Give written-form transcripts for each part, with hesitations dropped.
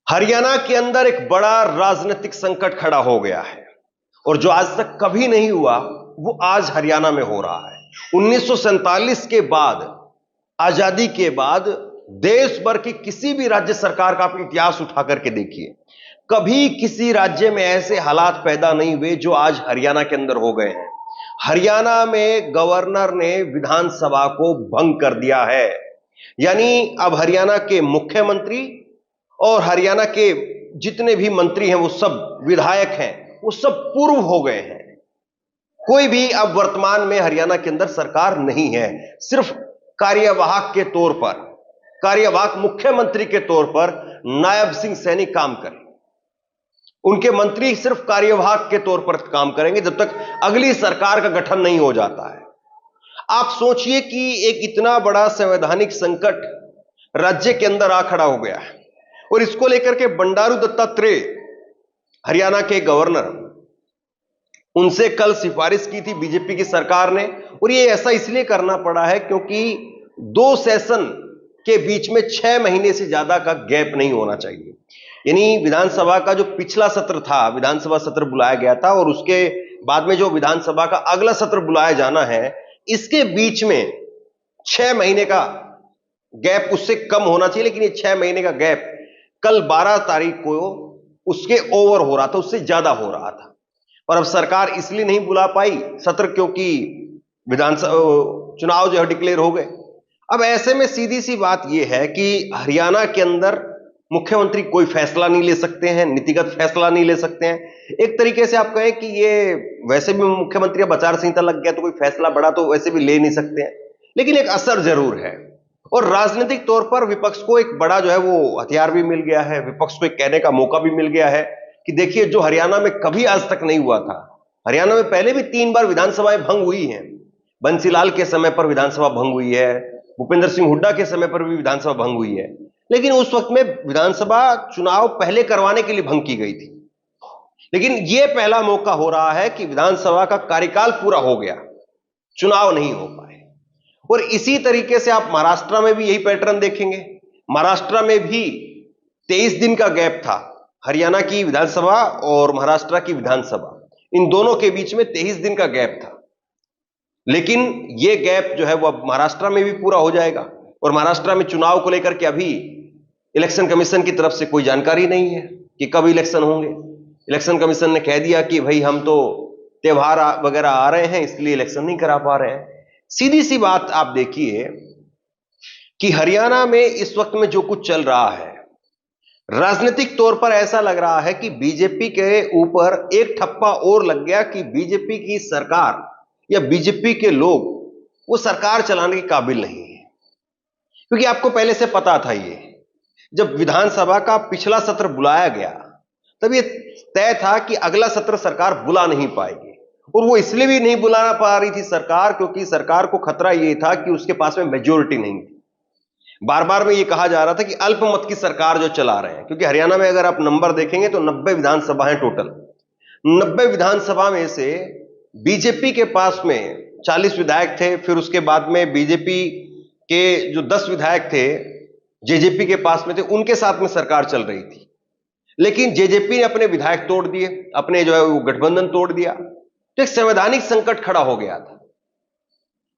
हरियाणा के अंदर एक बड़ा राजनीतिक संकट खड़ा हो गया है और जो आज तक कभी नहीं हुआ वो आज हरियाणा में हो रहा है। 1947 के बाद, आजादी के बाद देश भर की किसी भी राज्य सरकार का आप इतिहास उठा करके देखिए, कभी किसी राज्य में ऐसे हालात पैदा नहीं हुए जो आज हरियाणा के अंदर हो गए हैं। हरियाणा में गवर्नर ने विधानसभा को भंग कर दिया है, यानी अब हरियाणा के मुख्यमंत्री और हरियाणा के जितने भी मंत्री हैं वो सब विधायक हैं, वो सब पूर्व हो गए हैं। कोई भी अब वर्तमान में हरियाणा के अंदर सरकार नहीं है। सिर्फ कार्यवाहक के तौर पर, कार्यवाहक मुख्यमंत्री के तौर पर नायब सिंह सैनी काम करें। उनके मंत्री सिर्फ कार्यवाहक के तौर पर काम करेंगे जब तक अगली सरकार का गठन नहीं हो जाता है। आप सोचिए कि एक इतना बड़ा संवैधानिक संकट राज्य के अंदर आ खड़ा हो गया है और इसको लेकर के बंडारू दत्तात्रेय, हरियाणा के गवर्नर, उनसे कल सिफारिश की थी बीजेपी की सरकार ने। और ये ऐसा इसलिए करना पड़ा है क्योंकि 2 सेशन के बीच में 6 महीने से ज्यादा का गैप नहीं होना चाहिए। यानी विधानसभा का जो पिछला सत्र था, विधानसभा सत्र बुलाया गया था और उसके बाद में जो विधानसभा का अगला सत्र बुलाया जाना है, इसके बीच में 6 महीने का गैप उससे कम होना चाहिए। लेकिन ये 6 महीने का गैप कल 12 तारीख को उसके ओवर हो रहा था, उससे ज्यादा हो रहा था। और अब सरकार इसलिए नहीं बुला पाई सत्र क्योंकि विधानसभा चुनाव जो है डिक्लेयर हो गए। अब ऐसे में सीधी सी बात यह है कि हरियाणा के अंदर मुख्यमंत्री कोई फैसला नहीं ले सकते हैं, नीतिगत फैसला नहीं ले सकते हैं। एक तरीके से आप कहें कि ये वैसे भी मुख्यमंत्री अब आचार संहिता लग गया तो कोई फैसला बड़ा तो वैसे भी ले नहीं सकते हैं, लेकिन एक असर जरूर है। और राजनीतिक तौर पर विपक्ष को एक बड़ा जो है वो हथियार भी मिल गया है, विपक्ष को एक कहने का मौका भी मिल गया है कि देखिए जो हरियाणा में कभी आज तक नहीं हुआ था। हरियाणा में पहले भी 3 बार विधानसभाएं भंग हुई हैं। बंसीलाल के समय पर विधानसभा भंग हुई है, भूपेंद्र सिंह हुड्डा के समय पर भी विधानसभा भंग हुई है, लेकिन उस वक्त में विधानसभा चुनाव पहले करवाने के लिए भंग की गई थी। लेकिन यह पहला मौका हो रहा है कि विधानसभा का कार्यकाल पूरा हो गया, चुनाव नहीं हो पाए। और इसी तरीके से आप महाराष्ट्र में भी यही पैटर्न देखेंगे। महाराष्ट्र में भी 23 दिन का गैप था, हरियाणा की विधानसभा और महाराष्ट्र की विधानसभा, इन दोनों के बीच में 23 दिन का गैप था। लेकिन यह गैप जो है वो अब महाराष्ट्र में भी पूरा हो जाएगा। और महाराष्ट्र में चुनाव को लेकर के अभी इलेक्शन कमीशन की तरफ से कोई जानकारी नहीं है कि कब इलेक्शन होंगे। इलेक्शन कमीशन ने कह दिया कि भाई हम तो त्योहार वगैरह आ रहे हैं इसलिए इलेक्शन नहीं करा पा रहे हैं। सीधी सी बात आप देखिए कि हरियाणा में इस वक्त में जो कुछ चल रहा है, राजनीतिक तौर पर ऐसा लग रहा है कि बीजेपी के ऊपर एक ठप्पा और लग गया कि बीजेपी की सरकार या बीजेपी के लोग वो सरकार चलाने के काबिल नहीं है। क्योंकि आपको पहले से पता था, ये जब विधानसभा का पिछला सत्र बुलाया गया तब ये तय था कि अगला सत्र सरकार बुला नहीं पाएगी। और वो इसलिए भी नहीं बुलाना पा रही थी सरकार क्योंकि सरकार को खतरा ये था कि उसके पास में मेजोरिटी नहीं थी। बार बार में ये कहा जा रहा था कि अल्पमत की सरकार जो चला रहे हैं, क्योंकि हरियाणा में अगर आप नंबर देखेंगे तो 90 विधानसभा है टोटल। 90 विधानसभा में से बीजेपी के पास में 40 विधायक थे, फिर उसके बाद में बीजेपी के जो 10 विधायक थे जेजेपी के पास में थे, उनके साथ में सरकार चल रही थी। लेकिन जेजेपी ने अपने विधायक तोड़ दिए, अपने जो है वो गठबंधन तोड़ दिया, तो एक संवैधानिक संकट खड़ा हो गया था।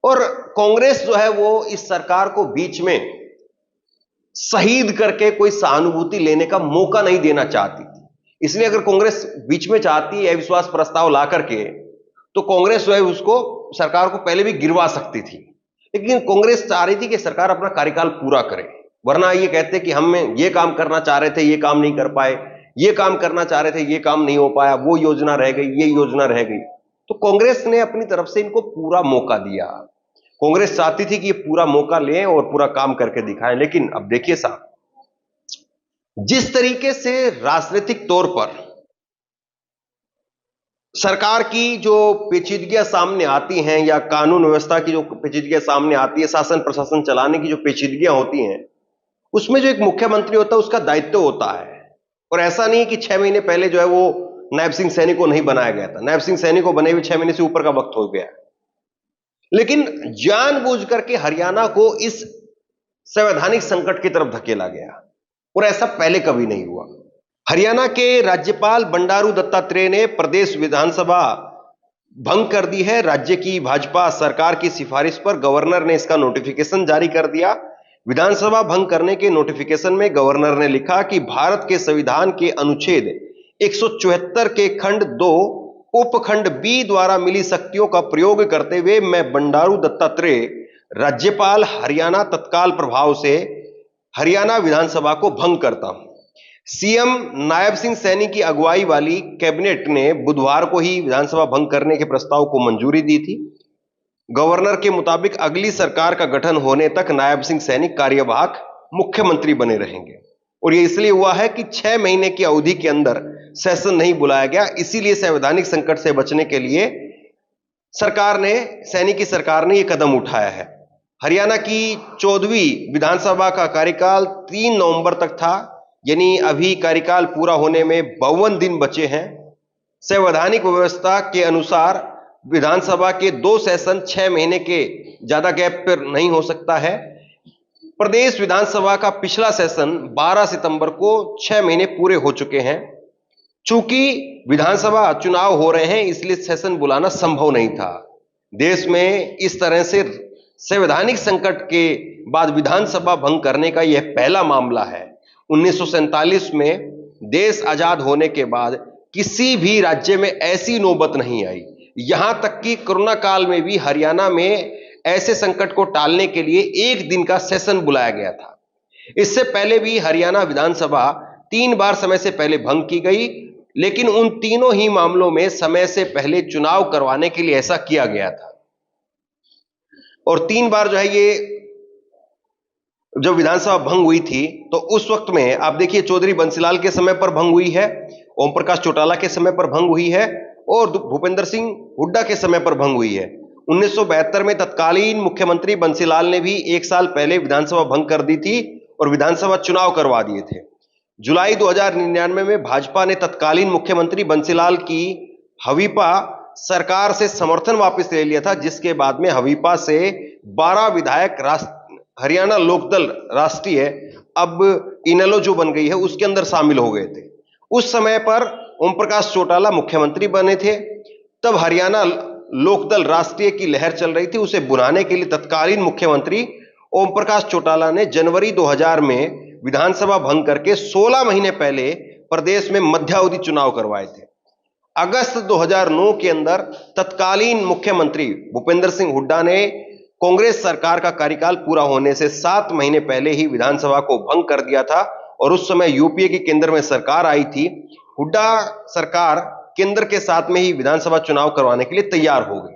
और कांग्रेस जो है वो इस सरकार को बीच में शहीद करके कोई सहानुभूति लेने का मौका नहीं देना चाहती थी। इसलिए अगर कांग्रेस बीच में चाहती है अविश्वास प्रस्ताव ला करके तो कांग्रेस जो है उसको सरकार को पहले भी गिरवा सकती थी। लेकिन कांग्रेस चाह रही थी कि सरकार अपना कार्यकाल पूरा करे, वरना ये कहते कि हम ये काम करना चाह रहे थे, ये काम नहीं कर पाए, ये काम करना चाह रहे थे, ये काम नहीं हो पाया, वो योजना रह गई, ये योजना रह गई। तो कांग्रेस ने अपनी तरफ से इनको पूरा मौका दिया। कांग्रेस चाहती थी कि ये पूरा मौका लें और पूरा काम करके दिखाएं। लेकिन अब देखिए साहब, जिस तरीके से राजनीतिक तौर पर सरकार की जो पेचीदगियां सामने आती हैं या कानून व्यवस्था की जो पेचीदगियां सामने आती है, शासन प्रशासन चलाने की जो पेचीदगियां होती हैं, उसमें जो एक मुख्यमंत्री होता है उसका दायित्व होता है। और ऐसा नहीं कि 6 महीने पहले जो है वो नायब सिंह सैनी को नहीं बनाया गया था। नायब सिंह सैनी को बने हुए 6 महीने से ऊपर का वक्त हो गया। लेकिन जानबूझ करके हरियाणा को इस संवैधानिक संकट की तरफ धकेला गया। और ऐसा पहले कभी नहीं हुआ। हरियाणा के राज्यपाल बंडारू दत्तात्रेय ने प्रदेश विधानसभा भंग कर दी है। राज्य की भाजपा सरकार की सिफारिश पर गवर्नर ने इसका नोटिफिकेशन जारी कर दिया। विधानसभा भंग करने के नोटिफिकेशन में गवर्नर ने लिखा कि भारत के संविधान के अनुच्छेद 174 के खंड 2 उपखंड बी द्वारा मिली शक्तियों का प्रयोग करते हुए मैं बंडारू दत्तात्रेय राज्यपाल हरियाणा तत्काल प्रभाव से हरियाणा विधानसभा को भंग करता हूं। सीएम नायब सिंह सैनी की अगुवाई वाली कैबिनेट ने बुधवार को ही विधानसभा भंग करने के प्रस्ताव को मंजूरी दी थी। गवर्नर के मुताबिक अगली सरकार का गठन होने तक नायब सिंह सैनी कार्यवाहक मुख्यमंत्री बने रहेंगे और यह इसलिए हुआ है कि 6 महीने की अवधि के अंदर सेशन नहीं बुलाया गया। इसीलिए संवैधानिक संकट से बचने के लिए सैनी की सरकार ने यह कदम उठाया है। हरियाणा की 14वीं विधानसभा का कार्यकाल 3 नवंबर तक था, यानी अभी कार्यकाल पूरा होने में 52 दिन बचे हैं। संवैधानिक व्यवस्था के अनुसार विधानसभा के 2 सेशन 6 महीने के ज्यादा गैप पर नहीं हो सकता है। प्रदेश विधानसभा का पिछला सेशन 12 सितंबर को 6 महीने पूरे हो चुके हैं। चूंकि विधानसभा चुनाव हो रहे हैं इसलिए सेशन बुलाना संभव नहीं था। देश में इस तरह से संवैधानिक संकट के बाद विधानसभा भंग करने का यह पहला मामला है। 1947 में देश आजाद होने के बाद किसी भी राज्य में ऐसी नौबत नहीं आई। यहां तक कि कोरोना काल में भी हरियाणा में ऐसे संकट को टालने के लिए 1 दिन का सेशन बुलाया गया था। इससे पहले भी हरियाणा विधानसभा 3 बार समय से पहले भंग की गई, लेकिन उन तीनों ही मामलों में समय से पहले चुनाव करवाने के लिए ऐसा किया गया था। और 3 बार जो है ये जब विधानसभा भंग हुई थी तो उस वक्त में आप देखिए चौधरी बंसीलाल के समय पर भंग हुई है, ओम प्रकाश चौटाला के समय पर भंग हुई है और भूपेंद्र सिंह हुड्डा के समय पर भंग हुई है। 1972 में तत्कालीन मुख्यमंत्री बंसीलाल ने भी 1 साल पहले विधानसभा भंग कर दी थी और विधानसभा चुनाव करवा दिए थे। जुलाई 2099 में भाजपा ने तत्कालीन मुख्यमंत्री बंसीलाल की हवीपा सरकार से समर्थन वापस ले लिया था, जिसके बाद में हवीपा से 12 विधायक हरियाणा लोकदल राष्ट्रीय अब इनेलो जो बन गई है उसके अंदर शामिल हो गए थे। उस समय पर ओम प्रकाश चौटाला मुख्यमंत्री बने थे। तब हरियाणा लोकदल राष्ट्रीय की लहर चल रही थी। उसे बुलाने के लिए तत्कालीन मुख्यमंत्री ओम प्रकाश चौटाला ने जनवरी 2000 में विधानसभा भंग करके 16 महीने पहले प्रदेश में मध्यावधि चुनाव करवाए थे। अगस्त 2009 के अंदर तत्कालीन मुख्यमंत्री भूपेंद्र सिंह हुड्डा ने कांग्रेस सरकार का कार्यकाल पूरा होने से 7 महीने पहले ही विधानसभा को भंग कर दिया था और उस समय यूपीए की केंद्र में सरकार आई थी। हुड्डा सरकार केंद्र के साथ में ही विधानसभा चुनाव करवाने के लिए तैयार हो गई।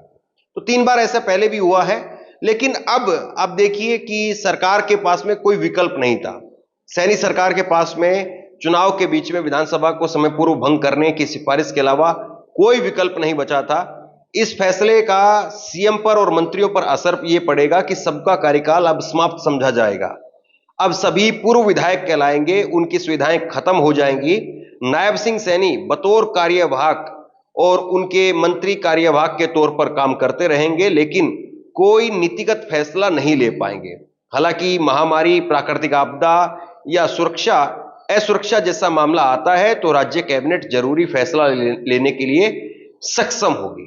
तो 3 बार ऐसा पहले भी हुआ है, लेकिन अब आप देखिए कि सरकार के पास में कोई विकल्प नहीं था। सैनी सरकार के पास में चुनाव के बीच में विधानसभा को समय पूर्व भंग करने की सिफारिश के अलावा कोई विकल्प नहीं बचा था। इस फैसले का सीएम पर और मंत्रियों पर असर यह पड़ेगा कि सबका कार्यकाल अब समाप्त समझा जाएगा। अब सभी पूर्व विधायक कहलाएंगे, उनकी सुविधाएं खत्म हो जाएंगी। नायब सिंह सैनी बतौर कार्यवाहक और उनके मंत्री कार्यवाहक के तौर पर काम करते रहेंगे, लेकिन कोई नीतिगत फैसला नहीं ले पाएंगे। हालांकि महामारी, प्राकृतिक आपदा या असुरक्षा जैसा मामला आता है तो राज्य कैबिनेट जरूरी फैसला लेने के लिए सक्षम होगी।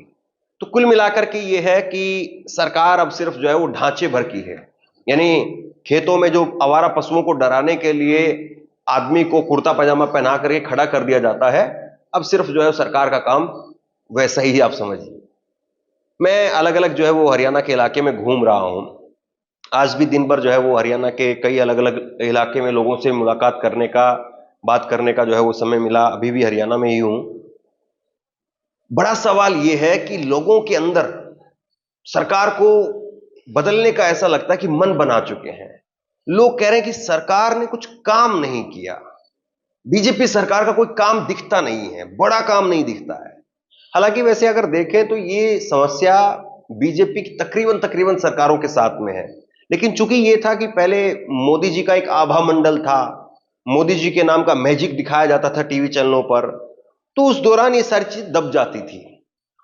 तो कुल मिलाकर के ये है कि सरकार अब सिर्फ जो है वो ढांचे भर की है, यानी खेतों में जो आवारा पशुओं को डराने के लिए आदमी को कुर्ता पजामा पहना करके खड़ा कर दिया जाता है, अब सिर्फ जो है सरकार का काम वैसा ही आप समझिए। मैं अलग अलग जो है वो हरियाणा के इलाके में घूम रहा हूं। आज भी दिन भर जो है वो हरियाणा के कई अलग अलग इलाके में लोगों से मुलाकात करने का, बात करने का जो है वो समय मिला। अभी भी हरियाणा में ही हूं। बड़ा सवाल यह है कि लोगों के अंदर सरकार को बदलने का ऐसा लगता है कि मन बना चुके हैं। लोग कह रहे हैं कि सरकार ने कुछ काम नहीं किया। बीजेपी सरकार का कोई काम दिखता नहीं है, बड़ा काम नहीं दिखता है। हालांकि वैसे अगर देखें तो ये समस्या बीजेपी की तकरीबन सरकारों के साथ में है, लेकिन चूंकि ये था कि पहले मोदी जी का एक आभा मंडल था, मोदी जी के नाम का मैजिक दिखाया जाता था टीवी चैनलों पर, तो उस दौरान ये सारी चीज दब जाती थी।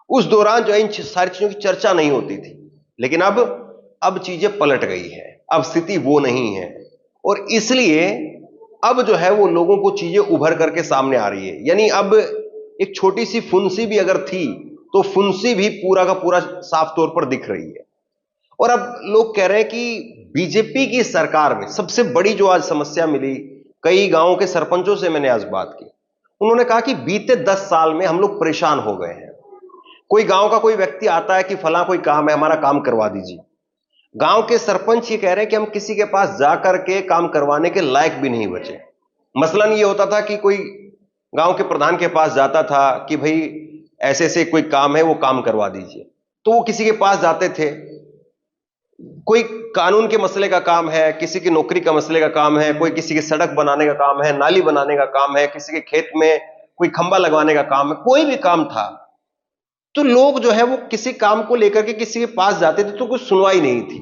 उस दौरान जो है इन सारी चीजों की चर्चा नहीं होती थी। लेकिन अब चीजें पलट गई है, अब स्थिति वो नहीं है। और इसलिए अब जो है वो लोगों को चीजें उभर करके सामने आ रही है। यानी अब एक छोटी सी फुंसी भी अगर थी तो फुंसी भी पूरा का पूरा साफ तौर पर दिख रही है। और अब लोग कह रहे हैं कि बीजेपी की सरकार में सबसे बड़ी जो आज समस्या मिली, कई गांवों के सरपंचों से मैंने आज बात की, उन्होंने कहा कि बीते 10 साल में हम लोग परेशान हो गए हैं। कोई गांव का कोई व्यक्ति आता है कि फला कोई काम है, हमारा काम करवा दीजिए। गांव के सरपंच ये कह रहे हैं कि हम किसी के पास जाकर के काम करवाने के लायक भी नहीं बचे। मसलन ये होता था कि कोई गांव के प्रधान के पास जाता था कि भाई ऐसे ऐसे कोई काम है, वो काम करवा दीजिए, तो वो किसी के पास जाते थे। कोई कानून के मसले का काम है, किसी की नौकरी का मसले का काम है, कोई किसी की सड़क बनाने का काम है, नाली बनाने का काम है, किसी के खेत में कोई खंबा लगवाने का काम है, कोई भी काम था, तो लोग जो है वो किसी काम को लेकर के किसी के पास जाते थे तो कुछ सुनवाई नहीं थी।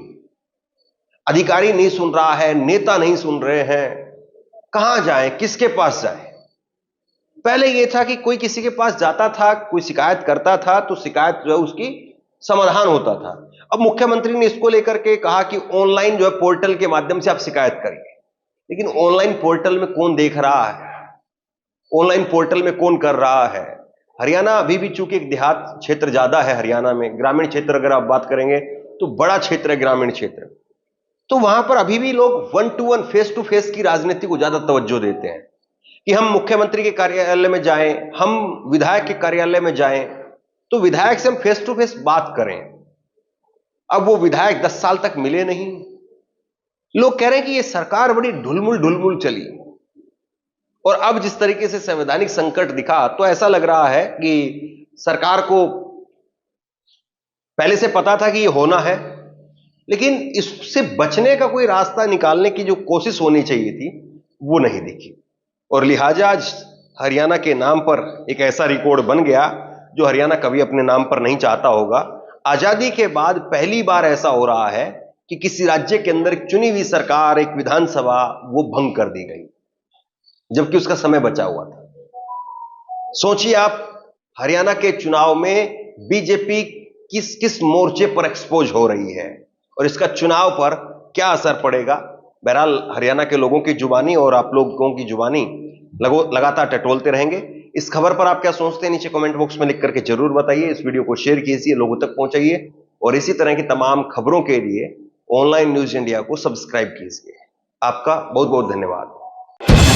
अधिकारी नहीं सुन रहा है, नेता नहीं सुन रहे हैं, कहां जाएं, किसके पास जाएं। पहले यह था कि कोई किसी के पास जाता था, कोई शिकायत करता था तो शिकायत जो है उसकी समाधान होता था। अब मुख्यमंत्री ने इसको लेकर के कहा कि ऑनलाइन जो है पोर्टल के माध्यम से आप शिकायत करिए। लेकिन ऑनलाइन पोर्टल में कौन देख रहा है, ऑनलाइन पोर्टल में कौन कर रहा है। हरियाणा अभी भी चूंकि एक देहात क्षेत्र ज्यादा है, हरियाणा में ग्रामीण क्षेत्र अगर आप बात करेंगे तो बड़ा क्षेत्र है ग्रामीण क्षेत्र, तो वहां पर अभी भी लोग 1 to 1 फेस टू फेस की राजनीति को ज्यादा तवज्जो देते हैं कि हम मुख्यमंत्री के कार्यालय में जाएं, हम विधायक के कार्यालय में जाएं तो विधायक से हम फेस टू फेस बात करें। अब वो विधायक 10 साल तक मिले नहीं। लोग कह रहे हैं कि ये सरकार बड़ी ढुलमुल ढुलमुल चली, और अब जिस तरीके से संवैधानिक संकट दिखा तो ऐसा लग रहा है कि सरकार को पहले से पता था कि ये होना है, लेकिन इससे बचने का कोई रास्ता निकालने की जो कोशिश होनी चाहिए थी वो नहीं दिखी। और लिहाजा आज हरियाणा के नाम पर एक ऐसा रिकॉर्ड बन गया जो हरियाणा कभी अपने नाम पर नहीं चाहता होगा। आजादी के बाद पहली बार ऐसा हो रहा है कि किसी राज्य के अंदर एक चुनी हुई सरकार, एक विधानसभा, वो भंग कर दी गई जबकि उसका समय बचा हुआ था। सोचिए आप, हरियाणा के चुनाव में बीजेपी किस किस मोर्चे पर एक्सपोज हो रही है और इसका चुनाव पर क्या असर पड़ेगा। बहरहाल हरियाणा के लोगों की जुबानी और आप लोगों की जुबानी लगातार टटोलते रहेंगे। इस खबर पर आप क्या सोचते हैं नीचे कमेंट बॉक्स में लिख करके जरूर बताइए। इस वीडियो को शेयर कीजिए, लोगों तक पहुंचाइए, और इसी तरह की तमाम खबरों के लिए ऑनलाइन न्यूज इंडिया को सब्सक्राइब कीजिए। आपका बहुत बहुत धन्यवाद।